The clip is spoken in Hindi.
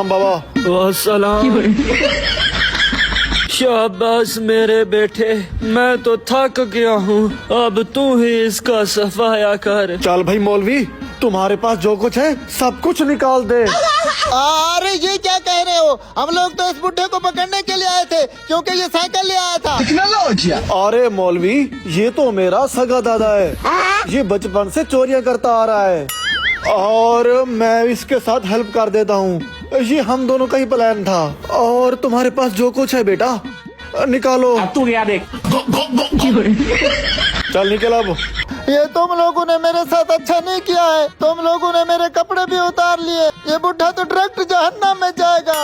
सलाम बाबा। वासलाम। शाबाश मेरे बेटे, मैं तो थक गया हूँ, अब तू ही इसका सफाया कर। चल भाई मौलवी, तुम्हारे पास जो कुछ है सब कुछ निकाल दे। अरे ये क्या कह रहे हो? हम लोग तो इस बुढ़े को पकड़ने के लिए आए थे, क्योंकि ये साइकिल ले आया था। अरे मौलवी, ये तो मेरा सगा दादा है, ये बचपन से चोरियां करता आ रहा है और मैं इसके साथ हेल्प कर देता हूँ। ये हम दोनों का ही प्लान था। और तुम्हारे पास जो कुछ है बेटा निकालो। तू गया देख। चल निकल अब। ये तुम लोगों ने मेरे साथ अच्छा नहीं किया है, तुम लोगों ने मेरे कपड़े भी उतार लिए। ये बुढ़ा तो डायरेक्ट जहन्नम में जाएगा।